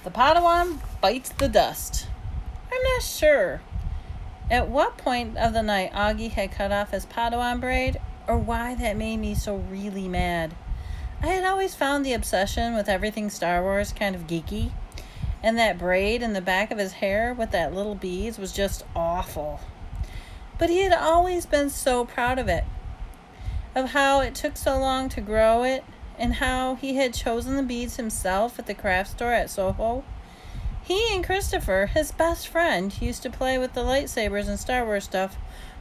The Padawan bites the dust. I'm not sure at what point of the night Augie had cut off his Padawan braid or why that made me so really mad. I had always found the obsession with everything Star Wars kind of geeky, and that braid in the back of his hair with that little beads was just awful. But he had always been so proud of it, of how it took so long to grow it, and how he had chosen the beads himself at the craft store at Soho. He and Christopher, his best friend, used to play with the lightsabers and Star Wars stuff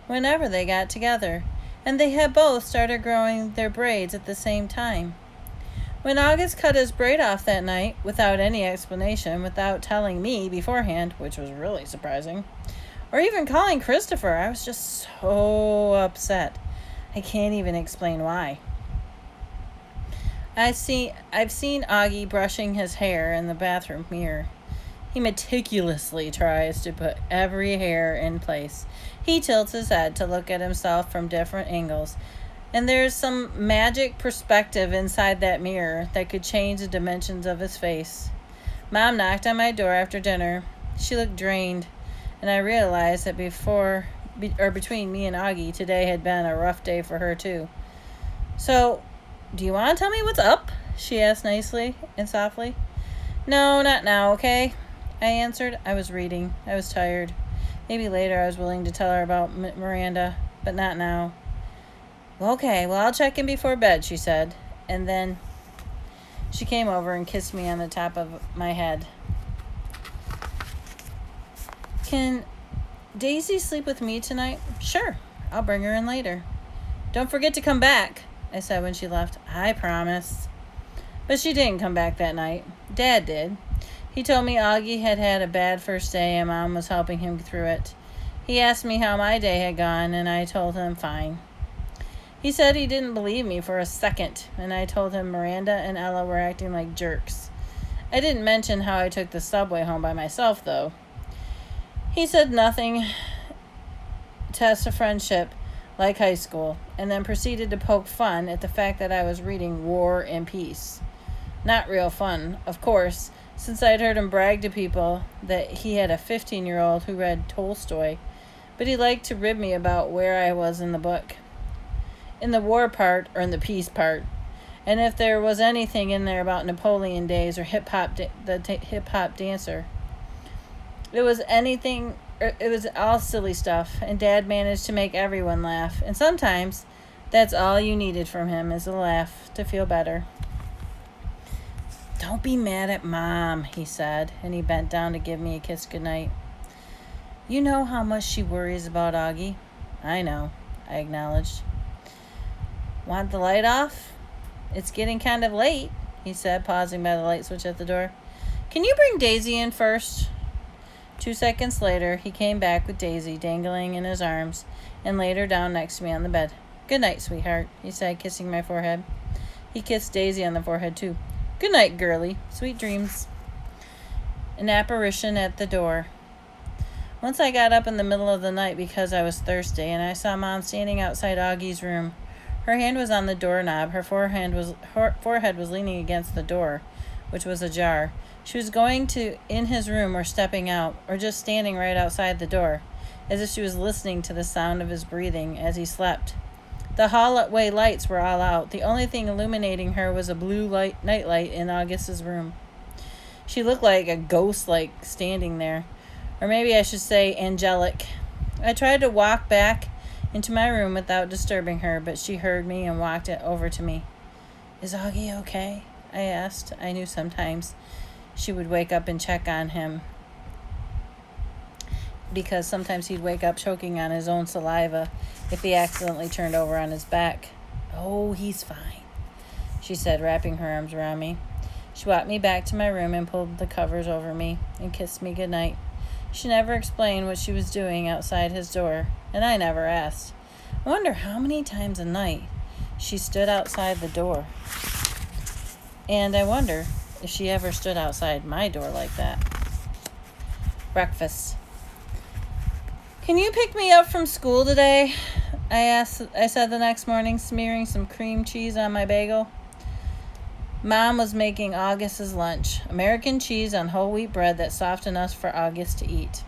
whenever they got together, and they had both started growing their braids at the same time. When August cut his braid off that night, without any explanation, without telling me beforehand, which was really surprising, or even calling Christopher, I was just so upset. I can't even explain why. I've seen Augie brushing his hair in the bathroom mirror. He meticulously tries to put every hair in place. He tilts his head to look at himself from different angles, and there's some magic perspective inside that mirror that could change the dimensions of his face. Mom knocked on my door after dinner. She looked drained, and I realized that between me and Augie, today had been a rough day for her too. So, do you want to tell me what's up? She asked nicely and softly. No, not now, okay? I answered. I was reading. I was tired. Maybe later I was willing to tell her about Miranda, but not now. Okay, well, I'll check in before bed, she said. And then she came over and kissed me on the top of my head. Can Daisy sleep with me tonight? Sure, I'll bring her in later. Don't forget to come back, I said when she left. I promise. But she didn't come back that night. Dad did. He told me Augie had had a bad first day and Mom was helping him through it. He asked me how my day had gone, and I told him fine. He said he didn't believe me for a second, and I told him Miranda and Ella were acting like jerks. I didn't mention how I took the subway home by myself, though. He said nothing, test of friendship, like high school, and then proceeded to poke fun at the fact that I was reading War and Peace. Not real fun, of course, since I'd heard him brag to people that he had a 15-year-old who read Tolstoy, but he liked to rib me about where I was in the book. In the war part, or in the peace part, and if there was anything in there about Napoleon days or hip-hop dancer. It was all silly stuff, and Dad managed to make everyone laugh, and sometimes that's all you needed from him is a laugh to feel better. Don't be mad at Mom, he said, and he bent down to give me a kiss goodnight. You know how much she worries about Augie? I know, I acknowledged. Want the light off? It's getting kind of late, he said, pausing by the light switch at the door. Can you bring Daisy in first? 2 seconds later, he came back with Daisy dangling in his arms and laid her down next to me on the bed. Good night, sweetheart, he said, kissing my forehead. He kissed Daisy on the forehead, too. Good night, girlie. Sweet dreams. An apparition at the door. Once I got up in the middle of the night because I was thirsty, and I saw Mom standing outside Augie's room. Her hand was on the doorknob. Her forehead was leaning against the door, which was ajar. She was going to in his room or stepping out, or just standing right outside the door, as if she was listening to the sound of his breathing as he slept. The hallway lights were all out. The only thing illuminating her was a blue nightlight in August's room. She looked like a ghost, standing there. Or maybe I should say angelic. I tried to walk back into my room without disturbing her, but she heard me and walked over to me. Is Augie okay? I asked. I knew sometimes she would wake up and check on him, because sometimes he'd wake up choking on his own saliva if he accidentally turned over on his back. Oh, he's fine, she said, wrapping her arms around me. She walked me back to my room and pulled the covers over me and kissed me goodnight. She never explained what she was doing outside his door, and I never asked. I wonder how many times a night she stood outside the door. And I wonder if she ever stood outside my door like that. Breakfast. Can you pick me up from school today? I said the next morning, smearing some cream cheese on my bagel. Mom was making August's lunch, American cheese on whole wheat bread that soft enough for August to eat.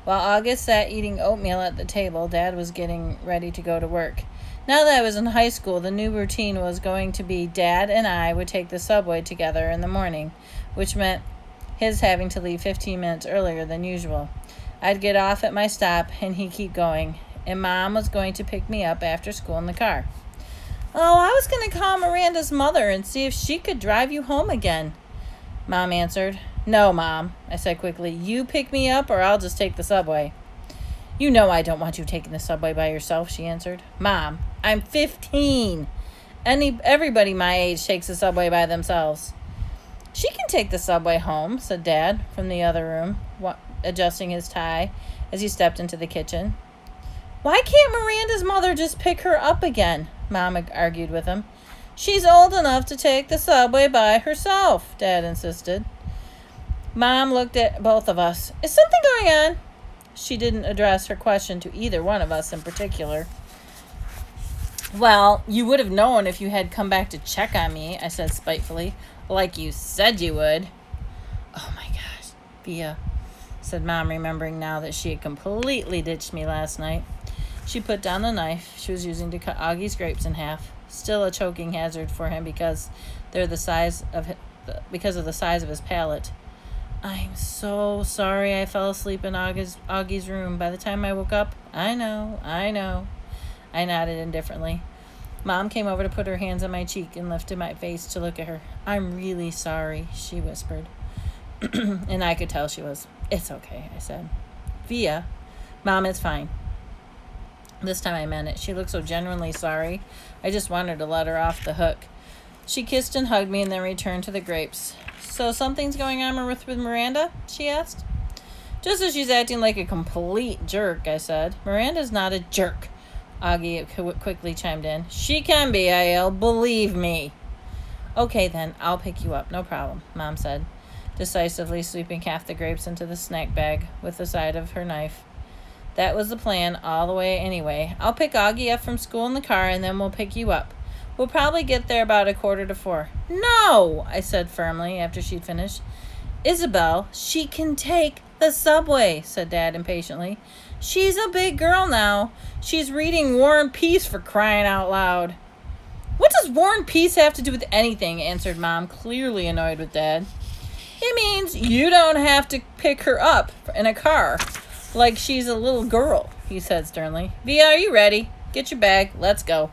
While August sat eating oatmeal at the table, Dad was getting ready to go to work. Now that I was in high school, the new routine was going to be Dad and I would take the subway together in the morning, which meant his having to leave 15 minutes earlier than usual. I'd get off at my stop and he'd keep going, and Mom was going to pick me up after school in the car. Oh, I was going to call Miranda's mother and see if she could drive you home again, Mom answered. No, Mom, I said quickly. You pick me up or I'll just take the subway. You know I don't want you taking the subway by yourself, she answered. Mom, I'm 15. Everybody my age takes the subway by themselves. She can take the subway home, said Dad from the other room, adjusting his tie as he stepped into the kitchen. Why can't Miranda's mother just pick her up again? Mom argued with him. She's old enough to take the subway by herself, Dad insisted. Mom looked at both of us. Is something going on? She didn't address her question to either one of us in particular. Well, you would have known if you had come back to check on me, I said spitefully, like you said you would. Oh my gosh, Via, said Mom, remembering now that she had completely ditched me last night. She put down the knife she was using to cut Augie's grapes in half, still a choking hazard for him because of the size of his palate. I'm so sorry I fell asleep in Augie's room. By the time I woke up, I know. I nodded indifferently. Mom came over to put her hands on my cheek and lifted my face to look at her. I'm really sorry, she whispered. And I could tell she was. It's okay, I said. Via, Mom, it's fine. This time I meant it. She looked so genuinely sorry. I just wanted to let her off the hook. She kissed and hugged me and then returned to the grapes. So something's going on with Miranda? She asked. Just as she's acting like a complete jerk, I said. Miranda's not a jerk, Augie quickly chimed in. She can be, I.L., believe me. Okay then, I'll pick you up, no problem, Mom said, decisively sweeping half the grapes into the snack bag with the side of her knife. That was the plan all the way anyway. I'll pick Augie up from school in the car and then we'll pick you up. We'll probably get there about 3:45. No, I said firmly after she'd finished. Isabel, she can take the subway, said Dad impatiently. She's a big girl now. She's reading War and Peace for crying out loud. What does War and Peace have to do with anything? Answered Mom, clearly annoyed with Dad. It means you don't have to pick her up in a car like she's a little girl, he said sternly. Via, are you ready? Get your bag. Let's go.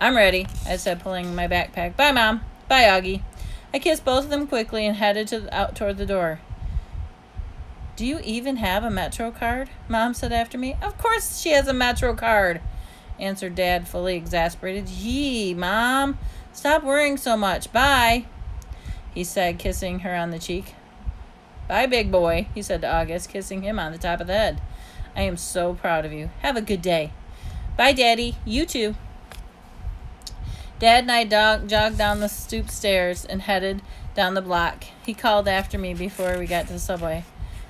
I'm ready, I said, pulling my backpack. Bye, Mom. Bye, Augie. I kissed both of them quickly and headed out toward the door. Do you even have a Metro card? Mom said after me. Of course she has a Metro card, answered Dad, fully exasperated. Yee, Mom. Stop worrying so much. Bye, he said, kissing her on the cheek. Bye, big boy, he said to August, kissing him on the top of the head. I am so proud of you. Have a good day. Bye, Daddy. You too. Dad and I jogged down the stoop stairs and headed down the block. He called after me before we got to the subway.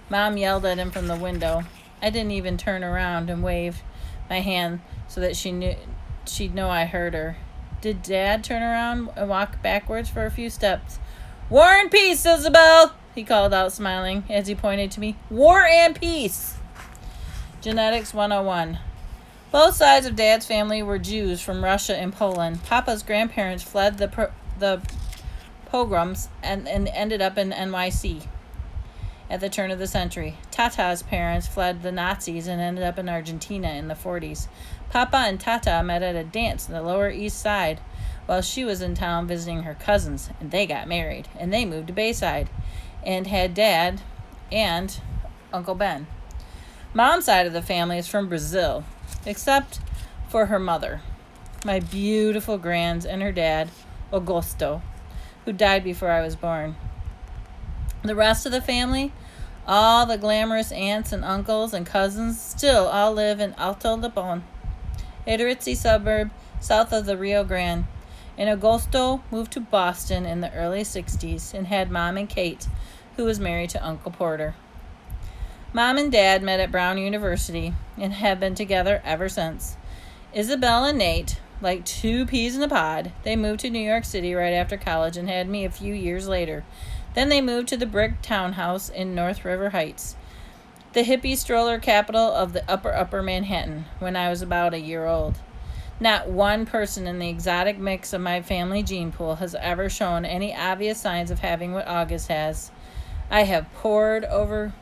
Mom yelled at him from the window. I didn't even turn around and wave my hand so that she'd know I heard her. Did Dad turn around and walk backwards for a few steps? War and Peace, Isabel, he called out, smiling as he pointed to me. War and Peace. Genetics 101. Both sides of Dad's family were Jews from Russia and Poland. Papa's grandparents fled the pogroms and ended up in NYC at the turn of the century. Tata's parents fled the Nazis and ended up in Argentina in the 40s. Papa and Tata met at a dance in the Lower East Side while she was in town visiting her cousins, and they got married, and they moved to Bayside and had Dad and Uncle Ben. Mom's side of the family is from Brazil, except for her mother, my beautiful grands, and her dad, Augusto, who died before I was born. The rest of the family, all the glamorous aunts and uncles and cousins, still all live in Alto Lipon, a ritzy suburb south of the Rio Grande. And Augusto moved to Boston in the early 60s and had Mom and Kate, who was married to Uncle Porter. Mom and Dad met at Brown University and have been together ever since. Isabel and Nate, like two peas in a pod. They moved to New York City right after college and had me a few years later. Then they moved to the brick townhouse in North River Heights, the hippie stroller capital of the upper Manhattan, when I was about a year old. Not one person in the exotic mix of my family gene pool has ever shown any obvious signs of having what August has. I have pored over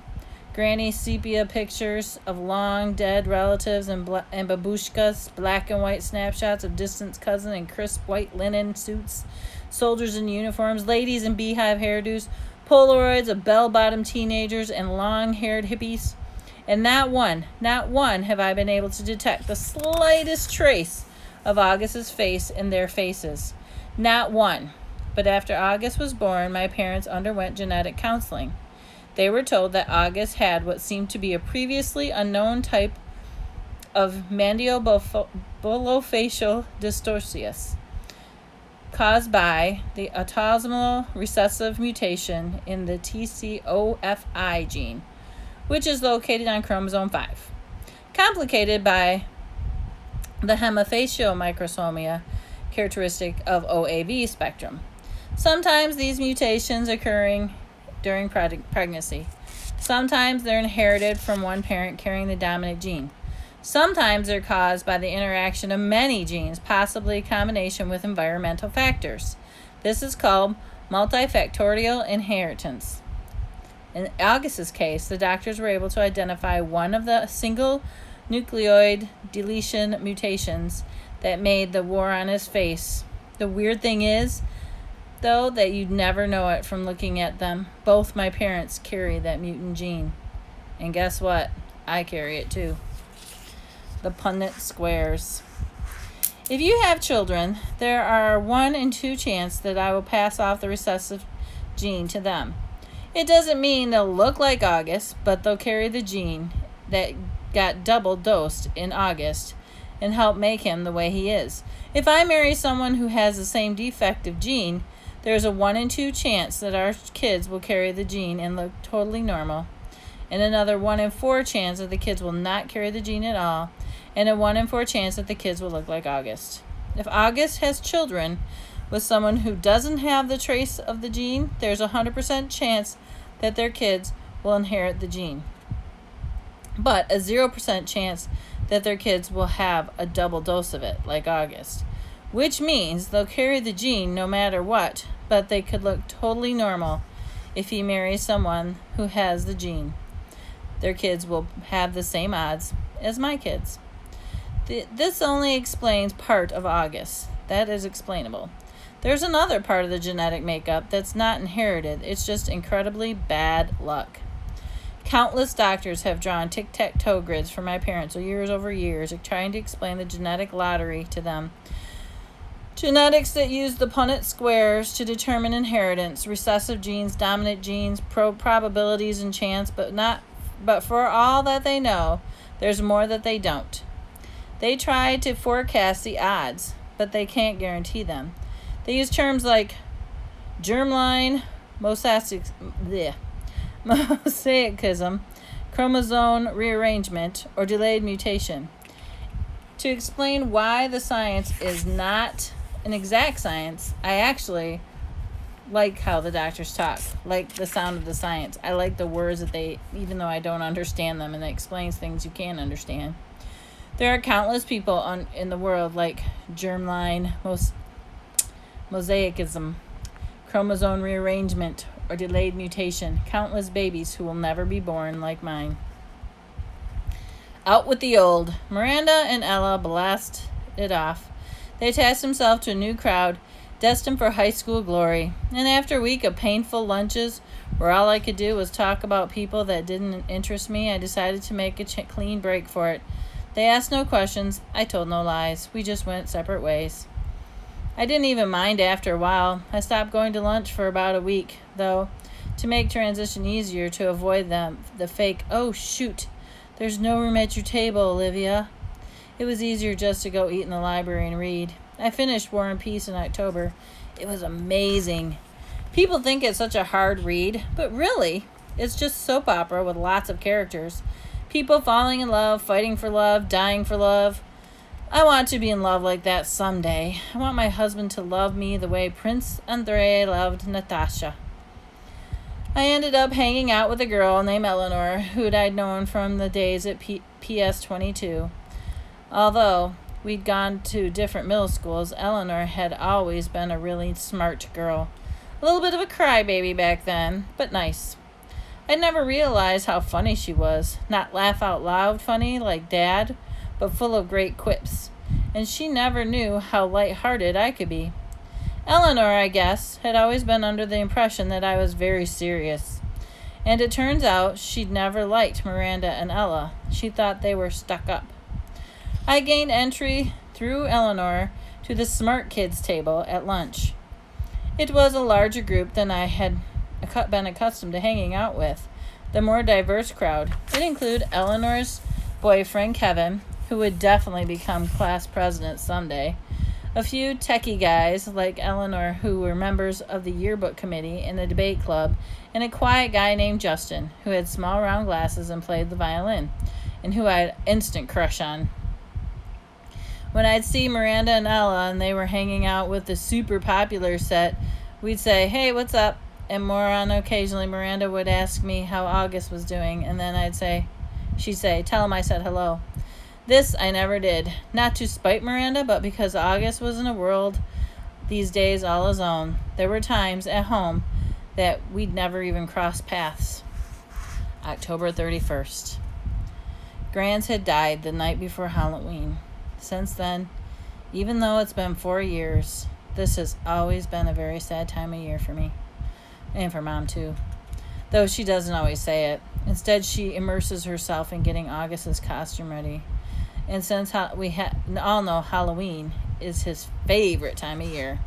granny sepia pictures of long dead relatives and babushkas, black and white snapshots of distant cousins in crisp white linen suits, soldiers in uniforms, ladies in beehive hairdos, Polaroids of bell-bottom teenagers and long-haired hippies. And not one have I been able to detect the slightest trace of August's face in their faces. Not one. But after August was born, my parents underwent genetic counseling. They were told that August had what seemed to be a previously unknown type of mandibulofacial dystocia caused by the autosomal recessive mutation in the TCOFI gene, which is located on chromosome 5, complicated by the hemophagiomicrosomia characteristic of OAV spectrum. Sometimes these mutations occurring during pregnancy. Sometimes they're inherited from one parent carrying the dominant gene. Sometimes they're caused by the interaction of many genes, possibly a combination with environmental factors. This is called multifactorial inheritance. In August's case, the doctors were able to identify one of the single nucleoid deletion mutations that made the war on his face. The weird thing is, though, that you'd never know it from looking at them. Both my parents carry that mutant gene. And guess what? I carry it too. The Punnett squares. If you have children, there are 1 in 2 chance that I will pass off the recessive gene to them. It doesn't mean they'll look like August, but they'll carry the gene that got double dosed in August and help make him the way he is. If I marry someone who has the same defective gene, there's a 1 in 2 chance that our kids will carry the gene and look totally normal, and another 1 in 4 chance that the kids will not carry the gene at all, and a 1 in 4 chance that the kids will look like August. If August has children with someone who doesn't have the trace of the gene, there's a 100% chance that their kids will inherit the gene, but a 0% chance that their kids will have a double dose of it, like August, which means they'll carry the gene no matter what, but they could look totally normal if he marries someone who has the gene. Their kids will have the same odds as my kids. This only explains part of August. That is explainable. There's another part of the genetic makeup that's not inherited. It's just incredibly bad luck. Countless doctors have drawn tic-tac-toe grids for my parents over years, trying to explain the genetic lottery to them. Genetics that use the Punnett squares to determine inheritance, recessive genes, dominant genes, probabilities and chance, but for all that they know, there's more that they don't. They try to forecast the odds, but they can't guarantee them. They use terms like germline mosaicism, chromosome rearrangement, or delayed mutation to explain why the science is not an exact science. I actually like how the doctors talk, like the sound of the science. I like the words that they, even though I don't understand them, and it explains things you can understand. There are countless people in the world like germline mosaicism, chromosome rearrangement, or delayed mutation. Countless babies who will never be born like mine. Out with the old. Miranda and Ella blast it off. They attached themselves to a new crowd, destined for high school glory. And after a week of painful lunches, where all I could do was talk about people that didn't interest me, I decided to make a clean break for it. They asked no questions. I told no lies. We just went separate ways. I didn't even mind after a while. I stopped going to lunch for about a week, though, to make transition easier, to avoid the fake, "Oh, shoot, there's no room at your table, Olivia." It was easier just to go eat in the library and read. I finished War and Peace in October. It was amazing. People think it's such a hard read, but really, it's just soap opera with lots of characters. People falling in love, fighting for love, dying for love. I want to be in love like that someday. I want my husband to love me the way Prince Andrei loved Natasha. I ended up hanging out with a girl named Eleanor, who I'd known from the days at PS 22. Although we'd gone to different middle schools, Eleanor had always been a really smart girl. A little bit of a crybaby back then, but nice. I never realized how funny she was. Not laugh out loud funny like Dad, but full of great quips. And she never knew how light-hearted I could be. Eleanor, I guess, had always been under the impression that I was very serious. And it turns out she'd never liked Miranda and Ella. She thought they were stuck up. I gained entry through Eleanor to the smart kids table at lunch. It was a larger group than I had been accustomed to hanging out with. The more diverse crowd. It included Eleanor's boyfriend, Kevin, who would definitely become class president someday. A few techie guys like Eleanor who were members of the yearbook committee and the debate club, and a quiet guy named Justin who had small round glasses and played the violin, and who I had an instant crush on. When I'd see Miranda and Ella and they were hanging out with the super popular set, we'd say, "Hey, what's up?" And more on occasionally Miranda would ask me how August was doing, and then she'd say, "Tell him I said hello." This I never did, not to spite Miranda, but because August was in a world these days all his own. There were times at home that we'd never even cross paths. October 31st. Grans had died the night before Halloween. Since then, even though it's been 4 years, this has always been a very sad time of year for me. And for Mom, too. Though she doesn't always say it. Instead, she immerses herself in getting August's costume ready. And since we all know Halloween is his favorite time of year,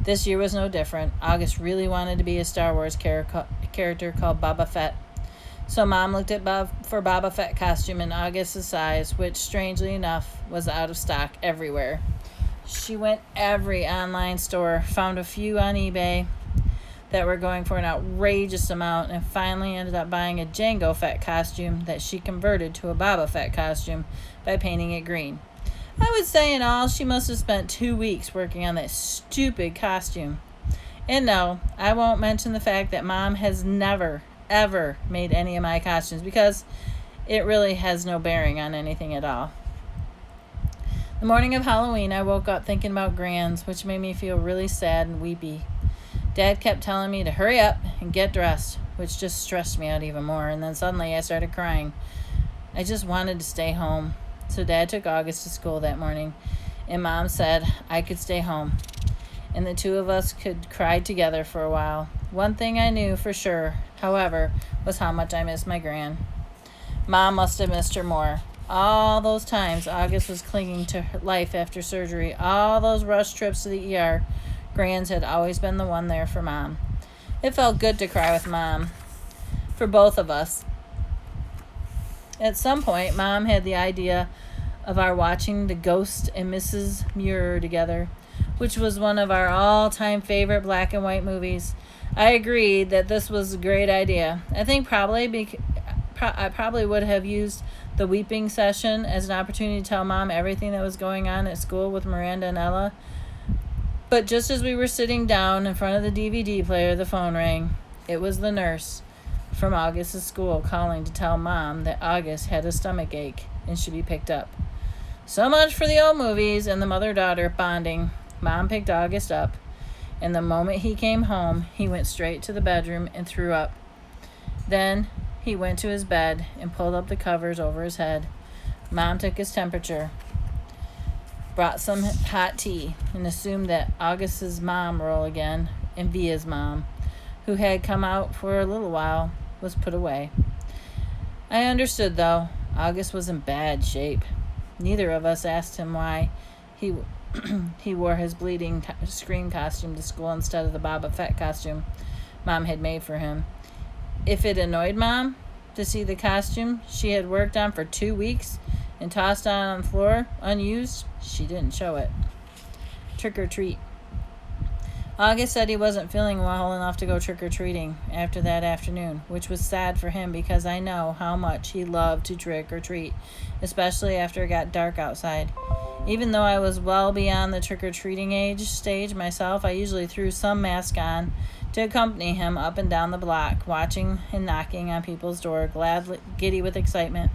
this year was no different. August really wanted to be a Star Wars character called Boba Fett. So Mom looked at for Boba Fett costume in August's size, which, strangely enough, was out of stock everywhere. She went every online store, found a few on eBay that were going for an outrageous amount, and finally ended up buying a Jango Fett costume that she converted to a Boba Fett costume by painting it green. I would say in all, she must have spent 2 weeks working on that stupid costume. And no, I won't mention the fact that Mom has never, ever made any of my costumes, because it really has no bearing on anything at all. The morning of Halloween, I woke up thinking about Grans, which made me feel really sad and weepy. Dad kept telling me to hurry up and get dressed, which just stressed me out even more, and then suddenly I started crying. I just wanted to stay home. So Dad took August to school that morning, and Mom said I could stay home, and the two of us could cry together for a while. One thing I knew for sure, however, was how much I missed my Gran. Mom must have missed her more. All those times August was clinging to her life after surgery, all those rush trips to the ER, Grans had always been the one there for Mom. It felt good to cry with Mom, for both of us. At some point, Mom had the idea of our watching The Ghost and Mrs. Muir together, which was one of our all-time favorite black and white movies. I agreed that this was a great idea. I think I probably would have used the weeping session as an opportunity to tell Mom everything that was going on at school with Miranda and Ella. But just as we were sitting down in front of the DVD player, the phone rang. It was the nurse from August's school calling to tell Mom that August had a stomach ache and should be picked up. So much for the old movies and the mother-daughter bonding. Mom picked August up, and the moment he came home, he went straight to the bedroom and threw up. Then he went to his bed and pulled up the covers over his head. Mom took his temperature, brought some hot tea, and assumed that August's mom role again, and Via's mom, who had come out for a little while, was put away. I understood, though. August was in bad shape. Neither of us asked him why he wore his bleeding scream costume to school instead of the Boba Fett costume Mom had made for him. If it annoyed Mom to see the costume she had worked on for 2 weeks and tossed on the floor unused, she didn't show it. Trick or treat. August said he wasn't feeling well enough to go trick-or-treating after that afternoon, which was sad for him because I know how much he loved to trick-or-treat, especially after it got dark outside. Even though I was well beyond the trick-or-treating stage myself, I usually threw some mask on to accompany him up and down the block, watching and knocking on people's door, giddy with excitement.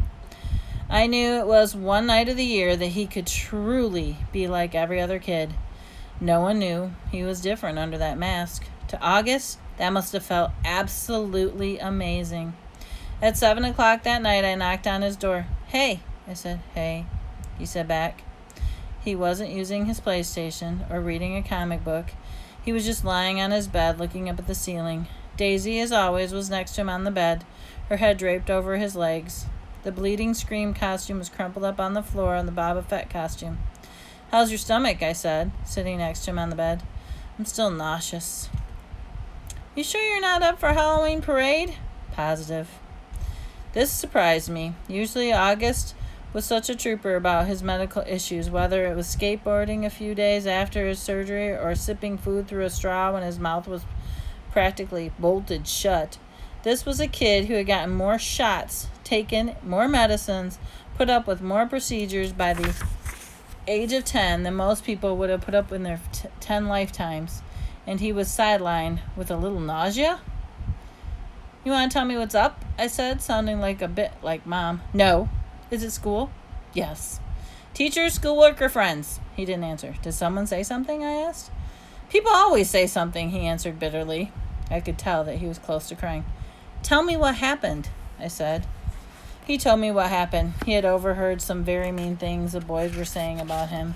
I knew it was one night of the year that he could truly be like every other kid. No one knew he was different under that mask. To August, that must have felt absolutely amazing. At 7 o'clock that night, I knocked on his door. "Hey," I said. "Hey," he said back. He wasn't using his PlayStation or reading a comic book. He was just lying on his bed looking up at the ceiling. Daisy, as always, was next to him on the bed, her head draped over his legs. The bleeding Scream costume was crumpled up on the floor on the Boba Fett costume. "How's your stomach?" I said, sitting next to him on the bed. "I'm still nauseous." "You sure you're not up for Halloween parade?" "Positive." This surprised me. Usually August was such a trooper about his medical issues, whether it was skateboarding a few days after his surgery or sipping food through a straw when his mouth was practically bolted shut. This was a kid who had gotten more shots, taken more medicines, put up with more procedures by the age of 10 than most people would have put up in their 10 lifetimes, and he was sidelined with a little nausea. "You want to tell me what's up?" I said, sounding like a bit like Mom. "No." "Is it school?" "Yes." "Teachers, schoolwork, or friends?" He didn't answer. "Did someone say something?" I asked. "People always say something," he answered bitterly. I could tell that he was close to crying. "Tell me what happened," I said. He told me what happened. He had overheard some very mean things the boys were saying about him.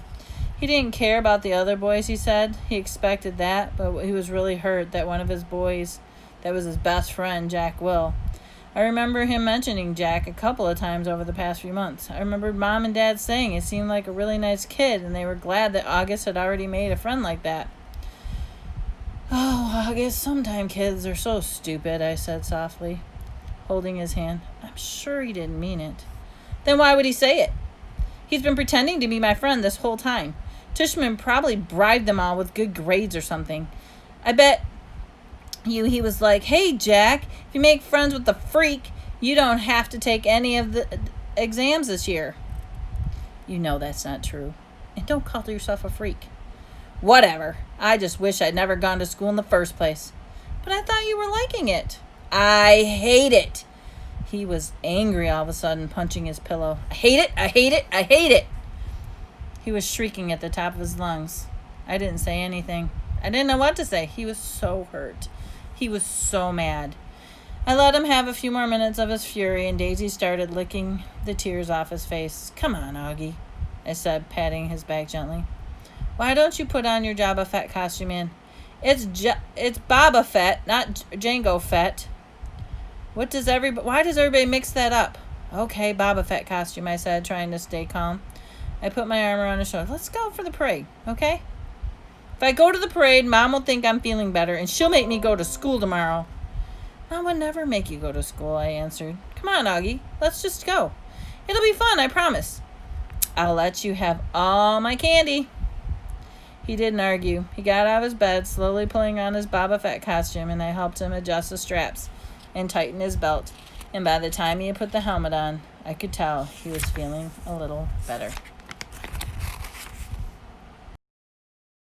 He didn't care about the other boys, he said. He expected that, but he was really hurt that one of his boys, that was his best friend, Jack Will. I remember him mentioning Jack a couple of times over the past few months. I remembered Mom and Dad saying it seemed like a really nice kid, and they were glad that August had already made a friend like that. "Oh, August, sometimes kids are so stupid," I said softly, holding his hand. "I'm sure he didn't mean it." "Then why would he say it? He's been pretending to be my friend this whole time. Tishman probably bribed them all with good grades or something. I bet you he was like, 'Hey, Jack, if you make friends with the freak, you don't have to take any of the exams this year.'" "You know that's not true. And don't call yourself a freak." "Whatever. I just wish I'd never gone to school in the first place." "But I thought you were liking it." "I hate it." He was angry all of a sudden, punching his pillow. "I hate it. I hate it. I hate it." He was shrieking at the top of his lungs. I didn't say anything. I didn't know what to say. He was so hurt. He was so mad. I let him have a few more minutes of his fury, and Daisy started licking the tears off his face. "Come on, Augie," I said, patting his back gently. "Why don't you put on your Jabba Fett costume in?" It's Boba Fett, not Jango Fett." Why does everybody mix that up?" "Okay, Boba Fett costume," I said, trying to stay calm. I put my arm around his shoulder. "Let's go for the parade, okay?" "If I go to the parade, Mom will think I'm feeling better, and she'll make me go to school tomorrow." "Mom would never make you go to school," I answered. "Come on, Augie, let's just go. It'll be fun, I promise." "I'll let you have all my candy." He didn't argue. He got out of his bed, slowly pulling on his Boba Fett costume, and I helped him adjust the straps and tighten his belt. And by the time he had put the helmet on, I could tell he was feeling a little better.